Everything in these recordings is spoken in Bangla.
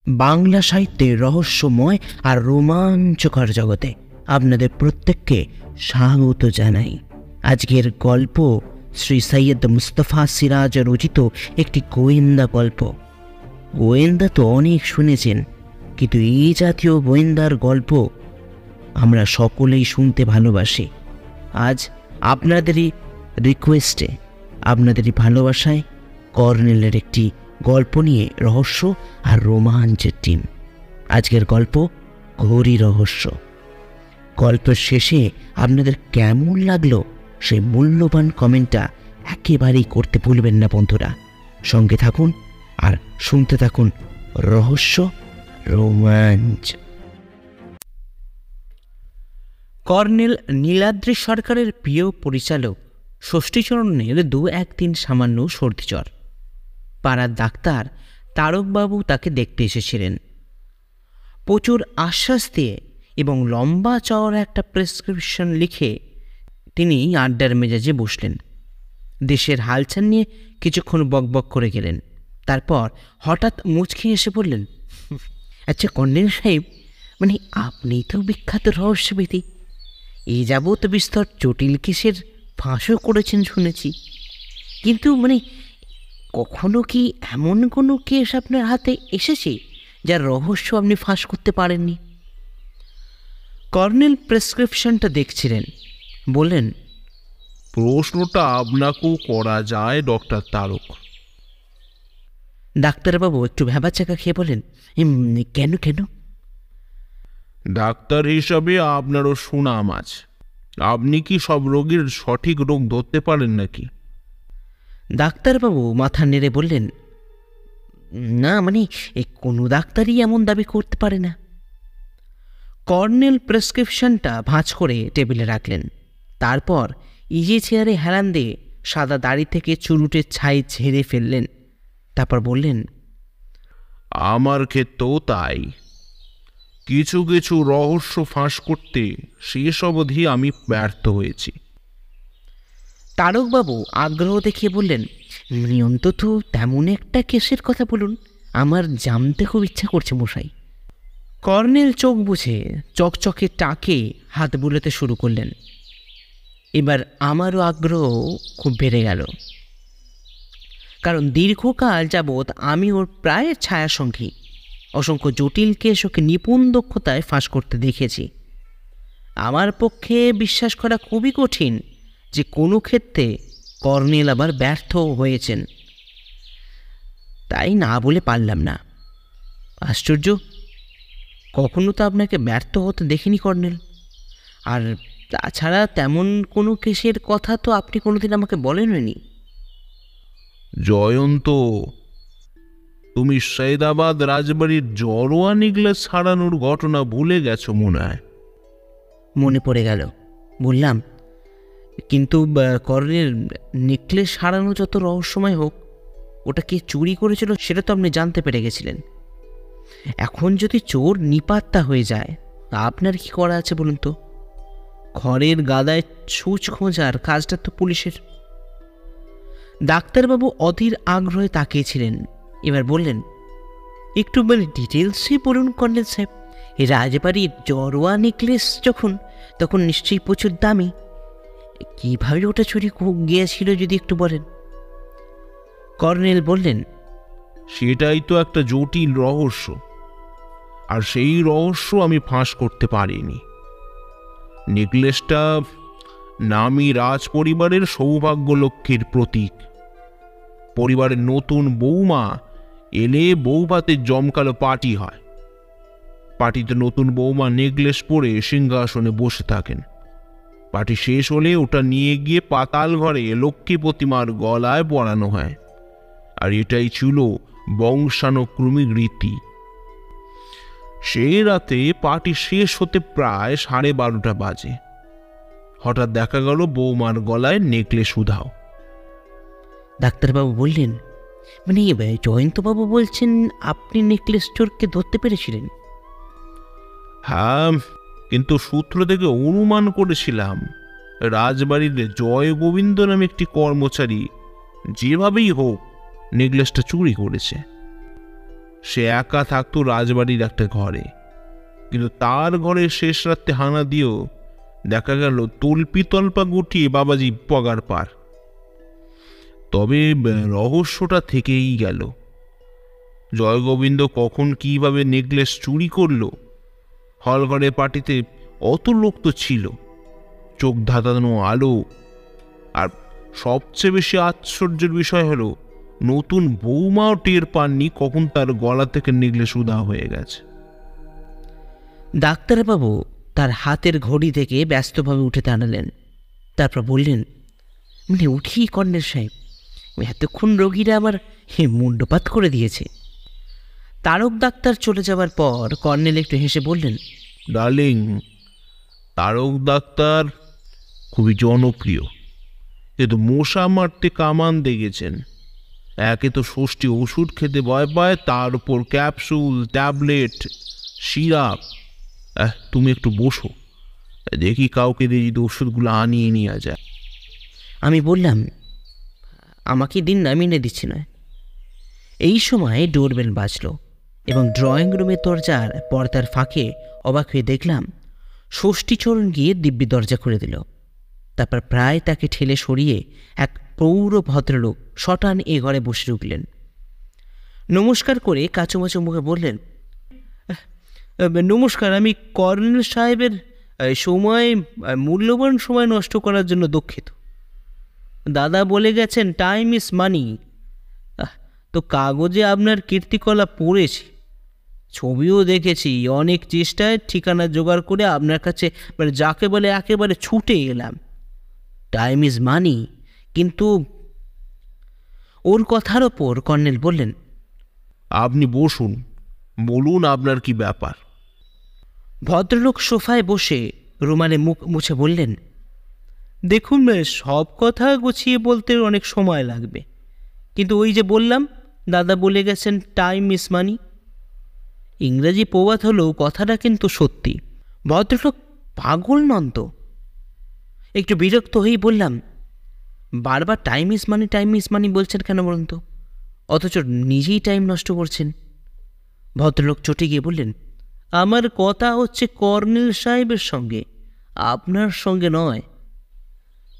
বাংলা সাহিত্যের রহস্যময় আর রোমাঞ্চকর জগতে আপনাদের প্রত্যেককে স্বাগত জানাই। আজকের গল্প শ্রী সৈয়দ মুস্তফা সিরাজ রচিত একটি গোয়েন্দা গল্প। গোয়েন্দা তো অনেক শুনেছেন, কিন্তু এই জাতীয় গোয়েন্দার গল্প আমরা সকলেই শুনতে ভালোবাসি। আজ আপনাদেরই রিকোয়েস্টে, আপনাদেরই ভালোবাসায় কর্নেলের একটি গল্প নিয়ে রহস্য আর রোমাঞ্চের টিম। আজকের গল্প ঘড়ি রহস্য। গল্পের শেষে আপনাদের কেমন লাগলো সেই মূল্যবান কমেন্টটা একেবারেই করতে ভুলবেন না বন্ধুরা। সঙ্গে থাকুন আর শুনতে থাকুন রহস্য রোমাঞ্চ। কর্নেল নীলাদ্রি সরকারের প্রিয় পরিচালক ষষ্ঠীচরণের 2-1 সামান্য সর্দিজ্বর। পাড়ার ডাক্তার তারকবাবু তাকে দেখতে এসেছিলেন। প্রচুর আশ্বাস দিয়ে এবং লম্বা চওড়া একটা প্রেসক্রিপশন লিখে তিনি আড্ডার মেজাজে বসলেন। দেশের হালচাল নিয়ে কিছুক্ষণ বকবক করে গেলেন। তারপর হঠাৎ মুচকি এসে বললেন, আচ্ছা কর্নেল সাহেব, মানে আপনি তো বিখ্যাত রহস্যবিদী, এই যাবৎ বিস্তর জটিল কেসের ফাঁসও করেছেন শুনেছি, কিন্তু মানে কখনো কি এমন কোনো কেস আপনার হাতে এসেছে যার রহস্য আপনি ফাঁস করতে পারেননি? কর্নেল প্রেসক্রিপশনটা দেখছিলেন, বললেন, প্রশ্নটা আপনাকেও করা যায় ডক্টর তারক। ডাক্তারবাবু একটু ভ্যাবাচাকা খেয়ে বলেন, কেন কেন? ডাক্তার হিসাবে আপনারও সুনাম আছে। আপনি কি সব রোগীর সঠিক রোগ ধরতে পারেন নাকি? ডাক্তারবাবু মাথা নেড়ে বললেন, না মানে কোনো ডাক্তারই এমন দাবি করতে পারে না। কর্নেল প্রেসক্রিপশনটা ভাঁজ করে টেবিলে রাখলেন। তারপর ইজি চেয়ারে হেলান দিয়ে সাদা দাড়ি থেকে চুরুটের ছাই ঝেড়ে ফেললেন। তারপর বললেন, আমার ক্ষেত্রেও তাই। কিছু কিছু রহস্য ফাঁস করতে শেষ অবধি আমি ব্যর্থ হয়েছি। তারকবাবু আগ্রহ দেখিয়ে বললেন, অন্তত তেমন একটা কেসের কথা বলুন, আমার জানতে খুব ইচ্ছা করছে মশাই। কর্নেল চোখ বুঝে চকচকে টাকে হাত বুলাতে শুরু করলেন। এবার আমারও আগ্রহ খুব বেড়ে গেল, কারণ দীর্ঘকাল যাবৎ আমি ওর প্রায় ছায়াসঙ্গী। অসংখ্য জটিল কেস ওকে নিপুণ দক্ষতায় ফাঁস করতে দেখেছি। আমার পক্ষে বিশ্বাস করা খুবই কঠিন যে কোনো ক্ষেত্রে কর্নেল আবার ব্যর্থ হয়েছেন। তাই না বলে পারলাম না। আশ্চর্য, কখনো তো আপনাকে ব্যর্থ হতে দেখিনি কর্নেল। আর তাছাড়া তেমন কোনো কেসের কথা তো আপনি কোনোদিন আমাকে বলেননি। জয়ন্ত, তুমি সৈয়দাবাদ রাজবাড়ির জড়োয়া নেকলেস হারানোর ঘটনা ভুলে গেছো মনে হয়। মনে পড়ে গেল। বললাম, কিন্তু কর্নেল, নেকলেস হারানো যত রহস্যময় হোক, ওটা কে চুরি করেছিল সেটা তো আপনি জানতে পেরে গেছিলেন। এখন যদি চোর নিপাত্তা হয়ে যায়, আপনার কি করা আছে বলুন তো? ঘরের গাদায় ছুঁচ খোঁজার কাজটা তো পুলিশের। ডাক্তারবাবু অধীর আগ্রহে তাকিয়েছিলেন। এবার বললেন, একটু ডিটেলসে বলুন কর্নেল সাহেব। রাজবাড়ির জড়োয়া নেকলেস তখন নিশ্চয়ই প্রচুর দামি। কীভাবে ওটা চুরি গিয়েছিল যদি একটু বলেন। কর্নেল বললেন, সেটাই তো একটা জটিল রহস্য, আর সেই রহস্য আমি ফাঁস করতে পারিনি। নেকলেসটা নামি রাজ পরিবারের সৌভাগ্য লক্ষ্মীর প্রতীক। পরিবারের নতুন বৌমা এলে বৌভাতের জমকালো পার্টি হয়। পার্টিতে নতুন বৌমা নেকলেস পরে সিংহাসনে বসে থাকেন। পার্টি শেষ হলে ওটা নিয়ে গিয়ে পাতাল ঘরে লক্ষ্মী প্রতিমার গলায় পরানো হয়। আর এটাই ছিল বংশানুক্রমিক রীতি। সেই রাতে পার্টি শেষ হতে প্রায় 12:30 বাজে। হঠাৎ দেখা গেল বৌমার গলায় নেকলেস উধাও। ডাক্তারবাবু বললেন, মানে জয়ন্তবাবু বলছেন আপনি নেকলেস চোরকে ধরতে পেরেছিলেন? হ্যাঁ, কিন্তু সূত্র থেকে অনুমান করেছিলাম রাজবাড়ির জয় গোবিন্দ নামে একটি কর্মচারী যেভাবেই হোক নেকলেসটা চুরি করেছে। সে একা থাকতো রাজবাড়ির একটা ঘরে, কিন্তু তার ঘরে শেষ রাত্রে হানা দিয়েও দেখা গেল তল্পি তল্পা গুটিয়ে বাবাজি পগার পার। তবে রহস্যটা থেকেই গেল, জয়গোবিন্দ কখন কিভাবে নেকলেস চুরি করলো। হলঘরে পার্টিতে অত লোক তো ছিল, চোখ ধাঁধানো আলো, আর সবচেয়ে বেশি আশ্চর্যের বিষয় হলো নতুন বৌমাও টের পাননি কখন তার গলা থেকে নেকলেস উধাও হয়ে গেছে। ডাক্তারবাবু তার হাতের ঘড়ি থেকে ব্যস্তভাবে উঠে দাঁড়ালেন, তারপর বললেন, মানে উঠি কর্নেল সাহেব, এতক্ষণ রোগীরা আমার মুন্ডপাত করে দিয়েছে। তারক ডাক্তার চলে যাবার পর কর্নেল একটু হেসে বললেন, ডার্লিং, তারক ডাক্তার খুবই জনপ্রিয়, কিন্তু মশা মারতে কামান দেখেছেন। একে তো ষষ্ঠী ওষুধ খেতে ভয় পায়, তার উপর ক্যাপসুল, ট্যাবলেট, সিরাপ। তুমি একটু বসো, দেখি কাউকে দিয়ে যদি ওষুধগুলো আনিয়ে নেওয়া যায়। আমি বললাম, আমাকে দিন নামিয়ে দিচ্ছি না। এই সময় ডোরবেল বাজল এবং ড্রয়িং রুমের দরজার পর্দার ফাঁকে অবাক হয়ে দেখলাম ষষ্ঠীচরণ গিয়ে দিব্যি দরজা খুলে দিল। তারপর প্রায় তাকে ঠেলে সরিয়ে এক প্রৌঢ় ভদ্রলোক শটান এ ঘরে বসে উঠলেন। নমস্কার করে কাচুমাচু মুখে বললেন, নমস্কার, আমি কর্নেল সাহেবের মূল্যবান সময় নষ্ট করার জন্য দুঃখিত। দাদা বলে গেছেন টাইম ইজ মানি। তো কাগজে আপনার কীর্তিকলা পড়েছি, ছবিও দেখেছি, অনেক চেষ্টায় ঠিকানা জোগাড় করে আপনার কাছে যাকে বলে একেবারে ছুটে এলাম। Time is money. কিন্তু ওর কথার ওপর কর্নেল বললেন, আপনি বসুন, বলুন আপনার কি ব্যাপার। ভদ্রলোক সোফায় বসে রুমালে মুখ মুছে বললেন, দেখুন, সব কথা গুছিয়ে বলতে অনেক সময় লাগবে, কিন্তু ওই যে বললাম দাদা বলে গেছেন টাইম ইজ মানি। ইংরেজি প্রবাদ হলেও কথাটা কিন্তু সত্যি। ভদ্রলোক পাগল নন তো? একটু বিরক্ত হয়েই বললাম, বারবার টাইম ইজ মানি বলছেন কেন বলুন তো, অথচ নিজেই টাইম নষ্ট করছেন। ভদ্রলোক চটে গিয়ে বললেন, আমার কথা হচ্ছে কর্নেল সাহেবের সঙ্গে, আপনার সঙ্গে নয়।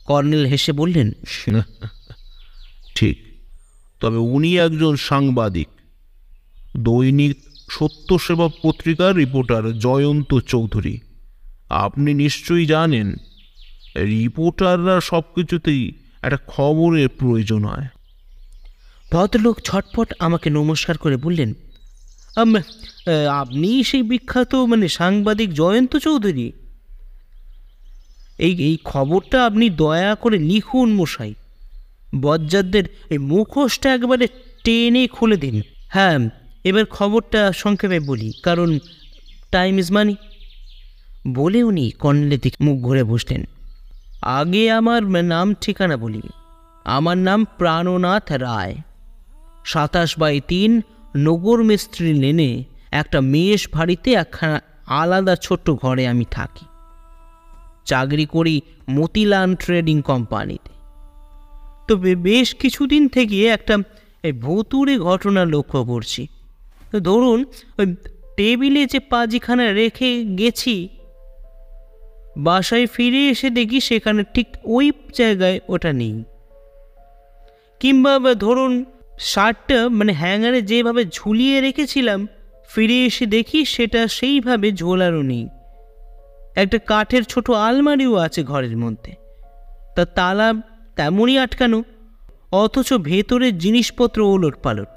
কর্নেল হেসে বললেন, ঠিক, তবে উনি একজন সাংবাদিক, দৈনিক সত্যসেবা পত্রিকার রিপোর্টার জয়ন্ত চৌধুরী। আপনি নিশ্চয়ই জানেন রিপোর্টাররা সব কিছুতেই একটা খবরের প্রয়োজন হয়। ভদ্রলোক ঝটপট আমাকে নমস্কার করে বললেন, আপনি সেই বিখ্যাত সাংবাদিক জয়ন্ত চৌধুরী? এই খবরটা আপনি দয়া করে লিখুন মশাই, বজ্জাতদের এই মুখোশটা একবারে টেনে খুলে দিন। হ্যাঁ, এবার খবরটা সংক্ষেপে বলি, কারণ টাইম ইজ মানি। বলে উনি কর্নেলের দিকে মুখ ঘুরে বসলেন। আগে আমার নাম ঠিকানা বলি। আমার নাম প্রাণনাথ রায়, 27/3 নগর মিস্ত্রি লেনে একটা মেষ বাড়িতে একখানা আলাদা ছোট্ট ঘরে আমি থাকি। চাকরি করি মতিলাল ট্রেডিং কোম্পানিতে। তো বেশ কিছুদিন থেকে একটা ভুতুড়ে ঘটনা লক্ষ্য করছি। তো ধরুন, ওই টেবিলে যে পাজিখানা রেখে গেছি, বাসায় ফিরে এসে দেখি সেখানে ঠিক ওই জায়গায় ওটা নেই। কিংবা ধরুন শার্টটা হ্যাঙ্গারে যেভাবে ঝুলিয়ে রেখেছিলাম, ফিরে এসে দেখি সেটা সেইভাবে ঝোলানো নেই। একটা কাঠের ছোট আলমারিও আছে ঘরের মধ্যে, তা তালা তেমনই আটকানো, অথচ ভেতরের জিনিসপত্র ওলট পালট।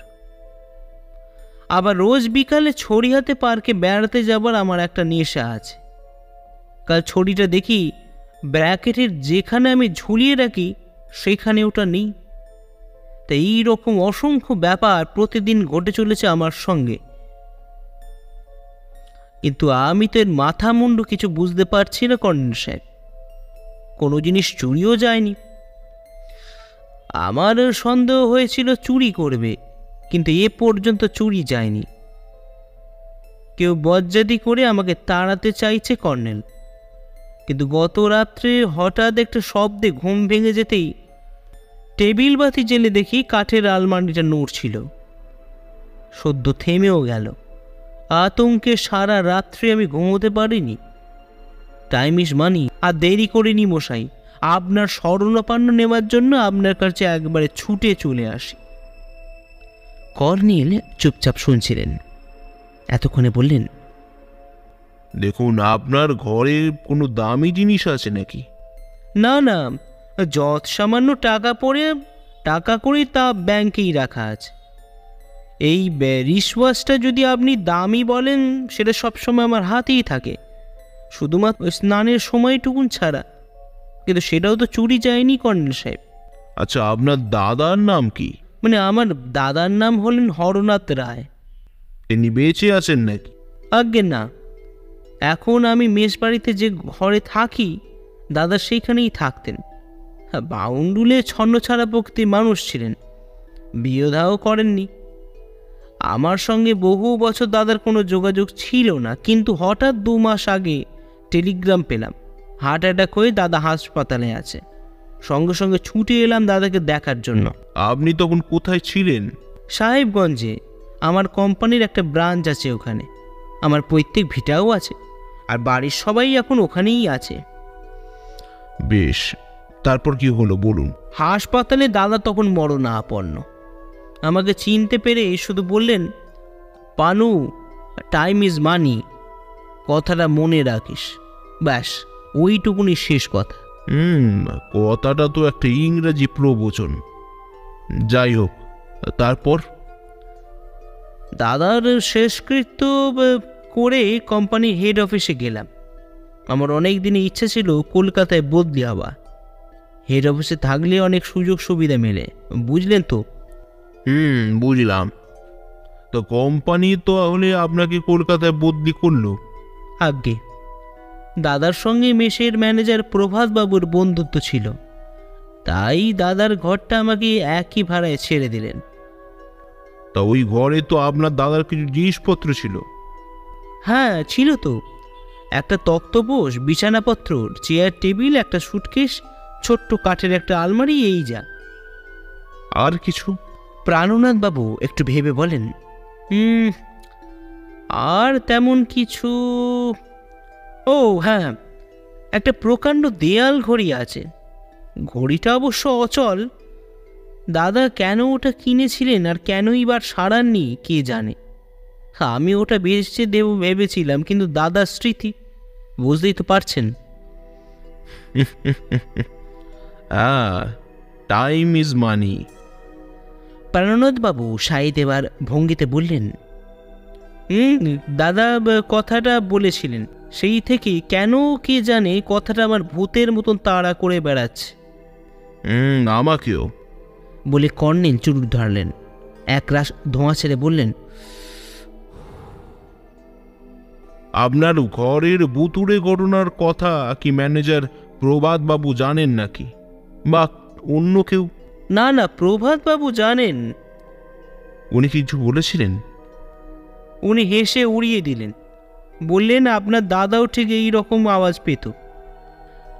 আবার রোজ বিকালে ছড়িহাতে পার্কে বেড়াতে যাবার আমার একটা নেশা আছে। কাল ছড়িটা দেখি ব্র্যাকেটের যেখানে আমি ঝুলিয়ে রাখি সেখানে ওটা নেই। তা এইরকম অসংখ্য ব্যাপার প্রতিদিন ঘটে চলেছে আমার সঙ্গে, কিন্তু আমি তো এর মাথা মুন্ডু কিছু বুঝতে পারছি না কর্নেল সাহেব। কোনো জিনিস চুরিও যায়নি। আমার সন্দেহ হয়েছিল চুরি করবে, কিন্তু এ পর্যন্ত চুরি যায়নি। কেউ বজ্জাতি করে আমাকে তাড়াতে চাইছে কর্নেল, কিন্তু গত রাত্রে হঠাৎ একটা শব্দে ঘুম ভেঙে যেতেই টেবিল বাতি জেলে দেখি কাঠের আলমারিটা নড়ছিল। সদ্য থেমেও গেল। আতঙ্কে সারা রাত্রে আমি ঘুমোতে পারিনি। Time is money. আর দেরি করিনি মশাই, আপনার স্মরণাপন্ন নেওয়ার জন্য আপনার কাছে একবারে ছুটে চলে আসি। কর্নেল চুপচাপ শুনছিলেন। এতক্ষণে বললেন, দেখুন, আপনার ঘরে কোনো দামি জিনিস আছে নাকি? না না, যত সামান্য টাকা করে তা ব্যাংকেই রাখা আছে। এই রিসওয়াচটা যদি আপনি দামি বলেন, সেটা সবসময় আমার হাতেই থাকে, শুধুমাত্র স্নানের সময়টুকুন ছাড়া। কিন্তু সেটাও তো চুরি যায়নি কর্নেল সাহেব। আচ্ছা, আপনার দাদার নাম কি? মানে আমার দাদার নাম হলেন হরনাথ রায়। তিনি বেঁচে আছেন নাকি? আজ্ঞে না, এখন আমি মেস বাড়িতে যে ঘরে থাকি, দাদা সেইখানেই থাকতেন। বাউন্ডুলে ছন্ন ছাড়া প্রকৃতির মানুষ ছিলেন, বিয়েও করেননি। আমার সঙ্গে বহু বছর দাদার কোনো যোগাযোগ ছিল না, কিন্তু হঠাৎ 2 মাস আগে টেলিগ্রাম পেলাম হার্ট অ্যাটাক হয়ে দাদা হাসপাতালে আছে। সঙ্গে সঙ্গে ছুটে এলাম দাদাকে দেখার জন্য। আপনি তখন কোথায় ছিলেন? সাহেবগঞ্জে। আমার কোম্পানির একটা ব্রাঞ্চ আছে ওখানে। আমার পৈতৃক ভিটাও আছে, আর বাড়ির সবাই এখন ওখানেই আছে। বেশ, তারপর কি হলো বলুন। হাসপাতালে দাদা তখন মরণাপন্ন। আমাকে চিনতে পেরে শুধু বললেন, পানু, টাইম ইজ মানি, কথাটা মনে রাখিস। ব্যাস, ওইটুকুনি শেষ কথা। কথাটা তো একটা ইংরেজি প্রবচন। যাই হোক, তারপর? দাদার শেষকৃত্য করে কোম্পানির হেড অফিসে গেলাম। আমার অনেক দিনের ইচ্ছে ছিল কলকাতায় বদলি হওয়া। হেড অফিসে থাকলে অনেক সুযোগ সুবিধা মেলে, বুঝলেন তো? বুঝলাম। তো কোম্পানি তো তাহলে আপনাকে কলকাতায় বদলি করলো? আজ্ঞে, দাদার সঙ্গে মেসের ম্যানেজার প্রভাতবাবুর বন্ধুত্ব ছিল, তাই দাদার ঘরটা আমাকে একই ভাড়ায় ছেড়ে দিলেন। তা ওই ঘরে তো আপনার দাদার কিছু জিনিসপত্র ছিল? হ্যাঁ ছিল তো। একটা তক্তপোষ, বিছানাপত্র, চেয়ার টেবিল, একটা সুটকেস, ছোট্ট কাঠের একটা আলমারি, এই যা। আর কিছু? প্রাণনাথ বাবু একটু ভেবে বলেন, আর তেমন কিছু। ও হ্যাঁ, একটা প্রকাণ্ড দেয়াল ঘড়ি আছে। ঘড়িটা অবশ্য অচল। দাদা কেন ওটা কিনেছিলেন আর কেনই বার সারাননি কে জানে। আমি ওটা বেচে দেব ভেবেছিলাম, কিন্তু দাদার স্মৃতি, বুঝতেই তো পারছেন। Time is money. প্রাণনাথ বাবু সাই দেবার ভঙ্গিতে বললেন, দাদা কথাটা বলেছিলেন, সেই থেকে কেন কে জানে কথাটা আমার ভূতের মতন তাড়া করে বেড়াচ্ছে। আমাকেও। বলে কর্নেল চুরুট ধরলেন, একরাশ ধোঁয়া ছেড়ে বললেন, আপনার ঘরের ভুতুড়ে ঘটনার কথা কি ম্যানেজার প্রভাত বাবু জানেন নাকি, বা অন্য কেউ? না না, প্রভাত বাবু জানেন। উনি কিছু বলেছিলেন? উনি হেসে উড়িয়ে দিলেন, বললেন, আপনার দাদাও ঠিক এই রকম আওয়াজ পেত।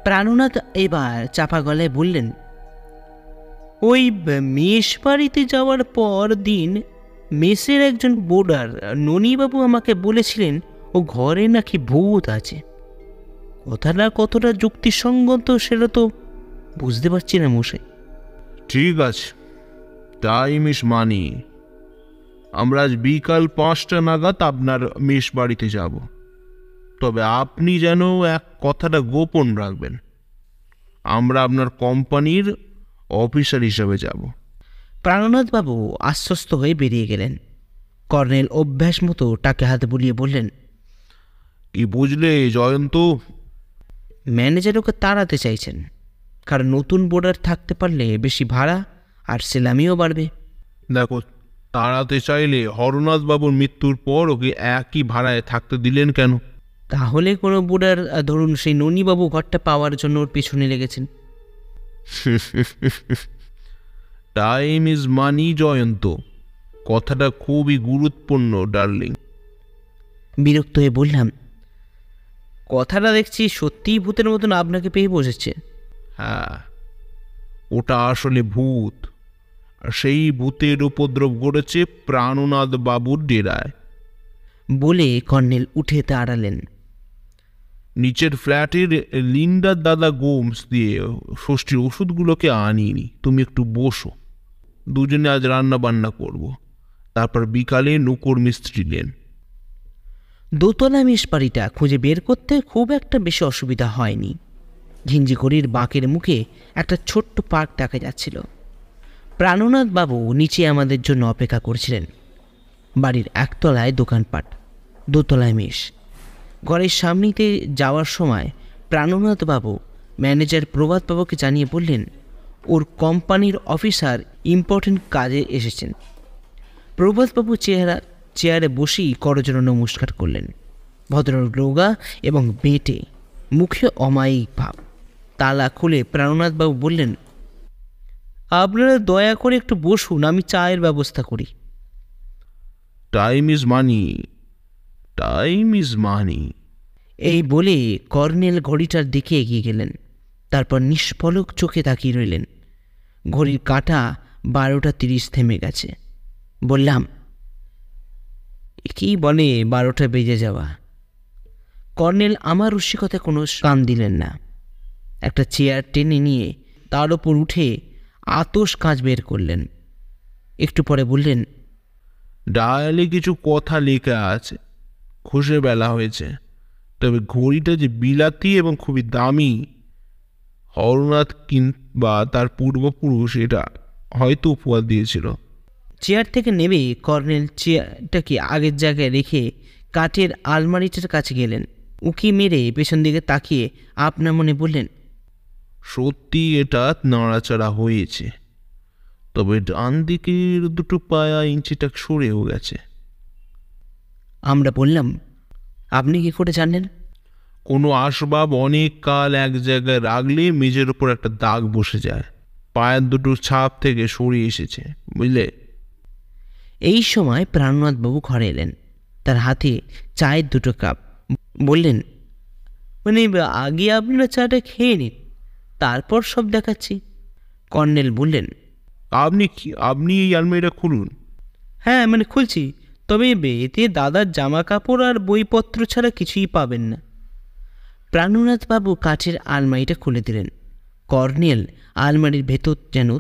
প্রাণনাথ এবার চাপা গলায় বললেন, ওই মেষ বাড়িতে যাওয়ার পর দিন মেসের একজন বোর্ডার ননীবাবু আমাকে বলেছিলেন ও ঘরে নাকি ভূত আছে। কথাটা কতটা যুক্তিসঙ্গত সেটা তো বুঝতে পারছি না মশাই। ঠিক আছে, টাইম ইজ মানি। আমরা আজ বিকাল 5টা নাগাদ আপনার মেষ বাড়িতে যাব। তবে আপনি যেন এক কথাটা গোপন রাখবেন। আমরা আপনার কোম্পানির অফিসার হিসাবে যাব। প্রাণনাথ বাবু আশ্বস্ত হয়ে বেরিয়ে গেলেন। কর্নেল অভ্যাস মতো টাকে হাতে বুলিয়ে বললেন, কি বুঝলে জয়ন্ত? ম্যানেজার ওকে তাড়াতে চাইছেন, কারণ নতুন বোর্ডার থাকতে পারলে বেশি ভাড়া আর সেলামিও বাড়বে। দেখো, তাড়াতে চাইলে হরনাথ বাবুর মৃত্যুর পর ওকে একই ভাড়ায় থাকতে দিলেন কেন? তাহলে কোনো বোর্ডার ধরুন সেই ননীবাবু ঘরটা পাওয়ার জন্য ওর পিছনে লেগেছেন। টাইম ইজ মানি জয়ন্ত, কথাটা খুবই গুরুত্বপূর্ণ ডার্লিং। বিরক্ত হয়ে বললাম, কথাটা দেখছি সত্যিই ভূতের মতন আপনাকে পেয়ে বসেছে। হ্যাঁ, ওটা আসলে ভূত, আর সেই ভূতের উপদ্রব গড়েছে প্রাণনাথ বাবুর ডেরায়। বলে কর্নেল উঠে দাঁড়ালেন। নিচের ফ্ল্যাটের লিন্ডার দাদা গোমস দিয়ে ষষ্ঠীর ওষুধগুলোকে আনিনি। তুমি একটু বসো, দুজনে আজ রান্না বান্না করব, তারপর বিকালে নুকর মিস্ত্রি নেন। দোতলা মেষ বাড়িটা খুঁজে বের করতে খুব একটা বেশি অসুবিধা হয়নি। ঝিঞ্জিকড়ির বাঁকের মুখে একটা ছোট্ট পার্ক দেখা যাচ্ছিল। প্রাণনাথ বাবু নিচে আমাদের জন্য অপেক্ষা করছিলেন। বাড়ির একতলায় দোকানপাট, দোতলায় মেষ। ঘরের সামনেতে যাওয়ার সময় প্রাণনাথ বাবু ম্যানেজার প্রভাত বাবুকে জানিয়ে বললেন ওর কোম্পানির অফিসার ইম্পর্টেন্ট কাজে এসেছেন। প্রভাতবাবু চেয়ারে বসেই করজোড়ে নমস্কার করলেন। ভদ্রলোক রোগা এবং বেঁটে, মুখে অমায়িক ভাব। তালা খুলে প্রাণনাথবাবু বললেন, আপনারা দয়া করে একটু বসুন, আমি চায়ের ব্যবস্থা করি। Time is money, time is money. এই বলে কর্নেল ঘড়িটার দিকে এগিয়ে গেলেন। তারপর নিষ্পলক চোখে তাকিয়ে রইলেন। ঘড়ির কাঁটা 12:30 থেমে গেছে। বললাম, কি বলে 12টা বেজে যাওয়া? কর্নেল আমার রসিকতায় কোনো কান দিলেন না। একটা চেয়ার টেনে নিয়ে তার ওপর উঠে আতশ কাঁচ বের করলেন। একটু পরে বললেন, ডায়ালে কিছু কথা লেখা আছে, খসে বেলা হয়েছে, তবে ঘড়িটা যে বিলাতি এবং খুবই দামি। হরনাথ কিংবা তার পূর্বপুরুষ এটা হয়তো উপহার দিয়েছিল। চেয়ার থেকে নেমে কর্নেল চেয়ারটাকে আগের জায়গায় রেখে কাঠের আলমারিটার কাছে গেলেন। উঁকি মেরে পেছন দিকে তাকিয়ে আপনার মনে বললেন, সত্যি এটা নাড়াচাড়া হয়েছে, তবে ডান দিকের দুটো পায়া ইঞ্চিটা সরেও গেছে। আমরা বললাম, আপনি কি করে জানলেন? কোনো আসবাব অনেক কাল এক জায়গায় রাখলে মেঝের ওপর একটা দাগ বসে যায়, পায়ের দুটো ছাপ থেকে সরে এসেছে, বুঝলে? এই সময় প্রাণনাথবাবু ঘরে এলেন। তার হাতে চায়ের 2 কাপ। বললেন, মানে আগে আপনারা চাটা খেয়ে নিন, তারপর সব দেখাচ্ছি। কর্নেল বললেন, আপনি এই আলমারিটা খুলুন। হ্যাঁ, মানে খুলছি, তবে এতে দাদার জামা কাপড় আর বইপত্র ছাড়া কিছুই পাবেন না। প্রাণনাথবাবু কাঠের আলমারিটা খুলে দিলেন। কর্নেল আলমারির ভেতর যেন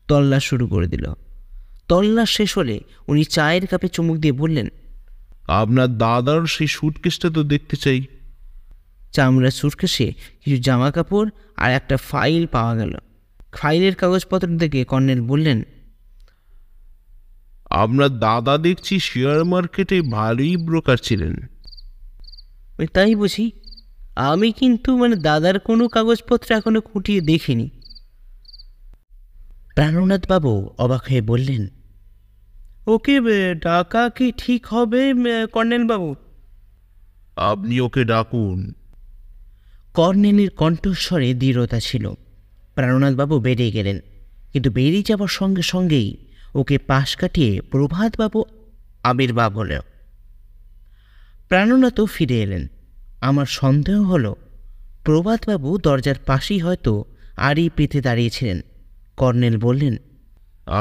তল্লাশ শুরু করে দিল। তল্লাশ শেষ হলে উনি চায়ের কাপে চুমুক দিয়ে বললেন, আপনার দাদার সেই সুটকেসটা তো দেখতে চাই। চামড়ার সুটকেসে কিছু জামা কাপড় আর একটা ফাইল পাওয়া গেল। ফাইলের কাগজপত্র দেখে কর্নেল বললেন, আপনার দাদা দেখছি শেয়ার মার্কেটে ভালোই ব্রোকার ছিলেন। তাই বুঝি? আমি কিন্তু দাদার কোনো কাগজপত্র এখনো খুঁটিয়ে দেখিনি। প্রাণনাথবাবু অবাক হয়ে বললেন, ওকে ডাকা কি ঠিক হবে কর্নেলবাবু? আপনি ওকে ডাকুন। কর্নেলের কণ্ঠস্বরে দৃঢ়তা ছিল। প্রাণনাথবাবু বেরিয়ে গেলেন, কিন্তু বেরিয়ে যাওয়ার সঙ্গে সঙ্গেই ওকে পাশ কাটিয়ে প্রভাতবাবু আবির্ভাব হল। প্রাণনাথও ফিরে এলেন। আমার সন্দেহ হলো প্রভাতবাবু দরজার পাশেই হয়তো আড়ি পেতে দাঁড়িয়েছিলেন। কর্নেল বললেন,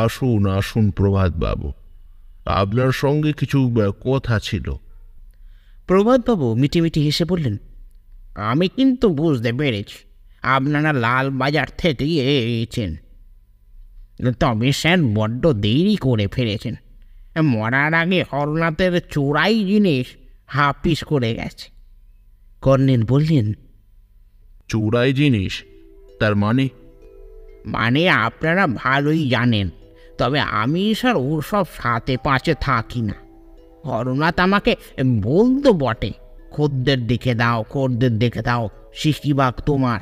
আসুন আসুন প্রভাতবাবু, আপনার সঙ্গে কিছু কথা ছিল। প্রভাতবাবু মিটিমিটি হেসে বললেন, আমি কিন্তু বুঝতে পেরেছি আপনারা লালবাজার থেকে এসেছেন, তবে স্যার বড্ড দেরি করে ফেলেছেন। মরার আগে হরনাথের চোরাই জিনিস হাফিস করে গেছে। কর্নেল বললেন, চোরাই জিনিস? তার মানে আপনারা ভালোই জানেন, তবে আমি স্যার ওর সব সাথে পাঁচে থাকি না। হরনাথ আমাকে বলতো বটে, খদ্দের দেখে দাও, খদ্দের দেখে দাও, শিশিবাগ তোমার।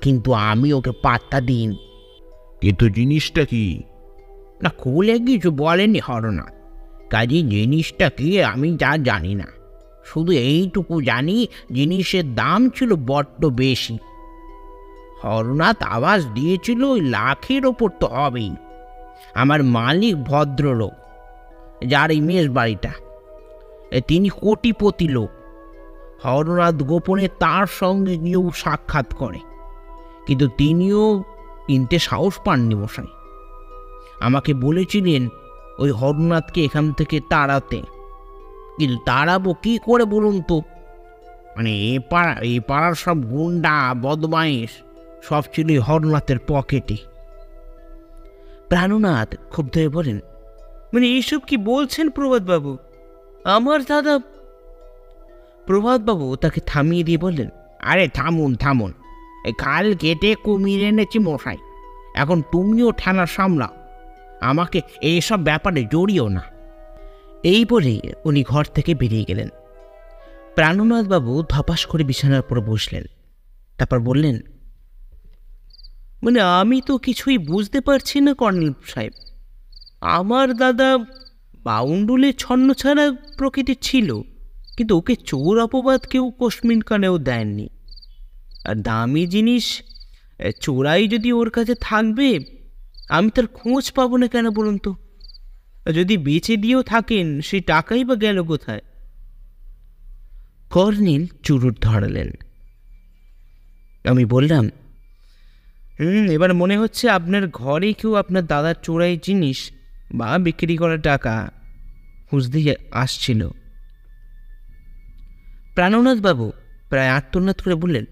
কিন্তু আমি ওকে পাত্তা দিন। কিন্তু জিনিসটা কি? না, খুলে কিছু বলেনি হরনাথ। কাজে জিনিসটা কি আমি জানি না, শুধু এইটুকু জানি জিনিসের দাম ছিল বড্ড বেশি। হরনাথ আওয়াজ দিয়েছিল ওই 1,00,000 ওপর তো হবেই। আমার মালিক ভদ্রলোক, যার এই মেষ বাড়িটা, তিনি কোটিপতি লোক। হরনাথ গোপনে তার সঙ্গে গিয়েও সাক্ষাৎ করে, কিন্তু তিনিও কিনতে সাহস পাননি মশাই। আমাকে বলেছিলেন ওই হরনাথকে এখান থেকে তাড়াতে, কিন্তু তাড়াবো কি করে বলুন তো? মানে এই পাড়ার সব গুন্ডা বদমাইশ সব ছিল হরনাথের পকেটে। প্রাণনাথ ক্ষুব্ধ হয়ে বলেন, মানে এইসব কি বলছেন প্রভাতবাবু? আমার দাদা। প্রভাতবাবু তাকে থামিয়ে দিয়ে বললেন, আরে থামুন থামুন, এই খাল কেটে কুমির এনেছি মশাই। এখন তুমিও ঠানা সামলাও, আমাকে এইসব ব্যাপারে জড়িও না। এই বলে উনি ঘর থেকে বেরিয়ে গেলেন। প্রাণনাথবাবু ধপাস করে বিছানার উপর বসলেন। তারপর বললেন, মানে আমি তো কিছুই বুঝতে পারছি না কর্নেল সাহেব। আমার দাদা বাউন্ডুলে ছন্ন ছাড়া প্রকৃতি ছিল, কিন্তু ওকে চোর অপবাদ কেউ কোশমিন কানেও দেননি। আর দামি জিনিস চোরাই যদি ওর কাছে থাকবে, আমি তার খোঁজ পাবো না কেন বলুন তো? যদি বেচে দিয়েও থাকেন, সেই টাকাই বা গেল কোথায়? কর্নেল চুরুট ধরালেন। আমি বললাম, এবার মনে হচ্ছে আপনার ঘরে কেউ আপনার দাদার চোরাই জিনিস বা বিক্রি করা টাকা খুঁজতে আসছিল। প্রাণনাথবাবু প্রায় আত্মনাদ করে বললেন,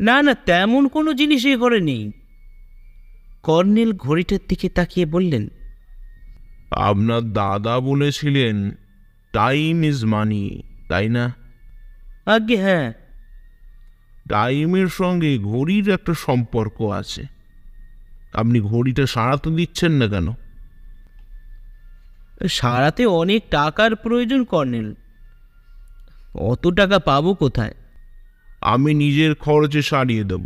না না, তেমন কোনো জিনিস এই ঘরে নেই। কর্নেল ঘড়িটার দিকে তাকিয়ে বললেন, আপনার দাদা বলেছিলেন টাইম ইজ মানি, তাই না? আজ্ঞে হ্যাঁ। টাইমের সঙ্গে ঘড়ির একটা সম্পর্ক আছে। আপনি ঘড়িটা সারাতে দিচ্ছেন না কেন? সারাতে অনেক টাকার প্রয়োজন কর্নেল, অত টাকা পাবো কোথায়? আমি নিজের খরচে সারিয়ে দেব।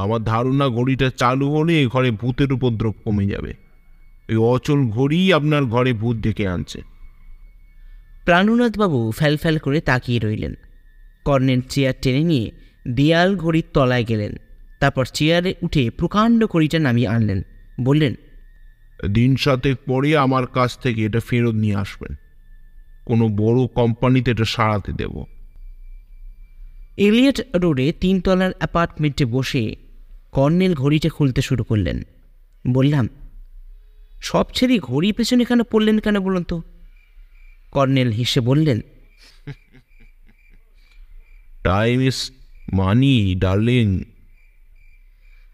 আমার ধারণা ঘড়িটা চালু হলে এ ঘরে ভূতের উপদ্রব কমে যাবে। এই অচল ঘড়িই আপনার ঘরে ভূত ডেকে আনছে। প্রাণনাথবাবু ফ্যাল ফ্যাল করে তাকিয়ে রইলেন। কর্নেল চেয়ার টেনে নিয়ে দেয়াল ঘড়ির তলায় গেলেন। তারপর চেয়ারে উঠে প্রকাণ্ড ঘড়িটা নামিয়ে আনলেন। বললেন, দিন 7 পরে আমার কাছ থেকে এটা ফেরত নিয়ে আসবেন। কোনো বড় কোম্পানিতে এটা সারাতে দেব। এলিয়ট রোডে 3 তলার অ্যাপার্টমেন্টে বসে কর্নেল ঘড়িটা খুলতে শুরু করলেন। বললাম, সব ছেড়ে ঘড়ি পেছনে কেন পড়লেন কেন বলুন তো? কর্নেল হেসে বললেন, টাইম ইজ মানি ডার্লিং।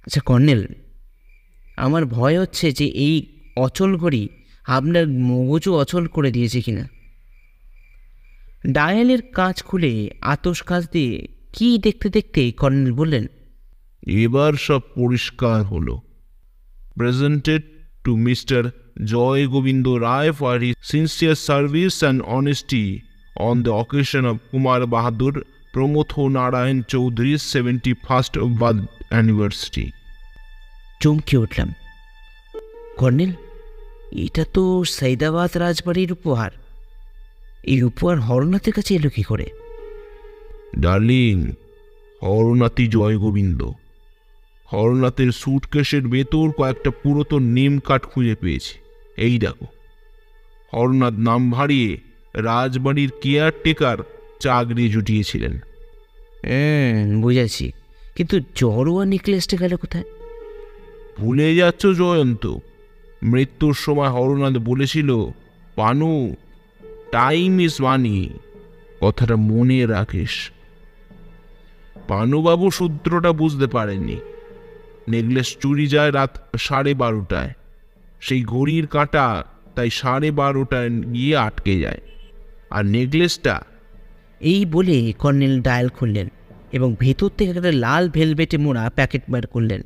আচ্ছা কর্নেল, আমার ভয় হচ্ছে যে এই অচল ঘড়ি আপনার মগজও অচল করে দিয়েছে কিনা। ডায়ালের কাঁচ খুলে আতস কাঁচ দিয়ে কি দেখতে দেখতে কর্নেল বললেন, এবার সব পরিষ্কার হলো। Presented to mister Joy Gobinda Roy for his sincere service and honesty on the occasion of Kumar Bahadur Pramatha Narayan চৌধুরীর 71st বার্থ অ্যানিভার্সারি। চমকে উঠলাম। কর্নেল, এটা তো সৈদাবাদ রাজবাড়ির উপহার। এই উপহার হরনাথের কাছে এলো কি করে? ডার্লিং, হরনাথই জয় গোবিন্দ। হরনাথের সুটকেসের ভেতর কয়েকটা পুরাতন নেম কার্ড খুঁজে পেয়েছি। এই দেখো, হরনাথ নাম ভারিয়ে রাজবাড়ির কেয়ারটেকার চাকরি জুটিয়েছিলেন। বুঝেছি, কিন্তু জড়োয়া নেকলেসটা গেল কোথায়? ভুলে যাচ্ছ জয়ন্ত? মৃত্যুর সময় হরনাথ বলেছিল, পানু, টাইম ইজ মানি। কথাটা মনে রাখিস। পানুবাবু সূত্রটা বুঝতে পারেননি। নেকলেস চুরি যায় রাত 12:30টায়। সেই ঘড়ির কাঁটা তাই 12:30টায় গিয়ে আটকে যায়। আর নেকলেসটা... এই বলে কর্নেল ডায়াল খুললেন এবং ভেতর থেকে একটা লাল ভেলভেটে মোড়া প্যাকেট বার করলেন।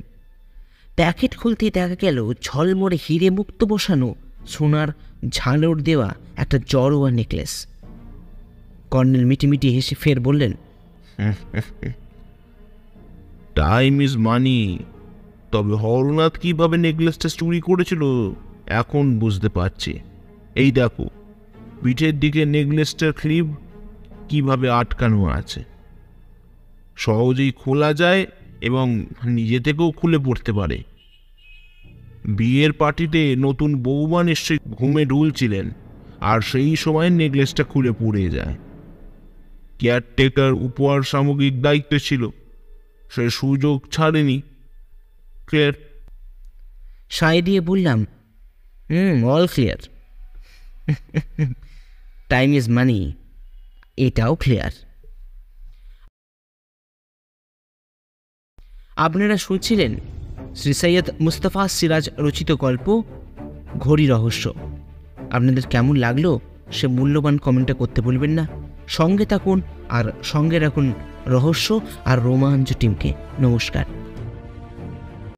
প্যাকেট খুলতেই দেখা গেল ঝলমরে হিরে মুক্ত বসানো সোনার ঝালর দেওয়া একটা জড়োয়া নেকলেস। কর্নেল মিটিমিটি হেসে ফের বললেন, টাইম ইজ মানি। তবে হরনাথ কিভাবে নেকলেসটা চুরি করেছিল এখন বুঝতে পারছি। এই দেখো, পিঠের দিকে নেকলেসটার ক্লিপ কিভাবে আটকানো আছে। সহজেই খোলা যায় এবং নিজে থেকেও খুলে পড়তে পারে। বিয়ের পার্টিতে নতুন বৌমা নিশ্চয়ই ঘুমে ঢুলছিলেন আর সেই সময় নেকলেসটা খুলে পুড়ে যায়। কেয়ারটেকার উপহার সামগ্রিক দায়িত্ব ছিল, সে সুযোগ ছাড়েনি। ক্লিয়ার? সায় দিয়ে বললাম, all clear. Time is money, এটাও ক্লিয়ার। আপনারা শুনছিলেন শ্রী সৈয়দ মুস্তফা সিরাজ রচিত গল্প ঘড়ি রহস্য। আপনাদের কেমন লাগলো সে মূল্যবান কমেন্টটা করতে ভুলবেন না। সঙ্গে থাকুন আর সঙ্গে রাখুন রহস্য আর রোমাঞ্চ টিমকে। নমস্কার।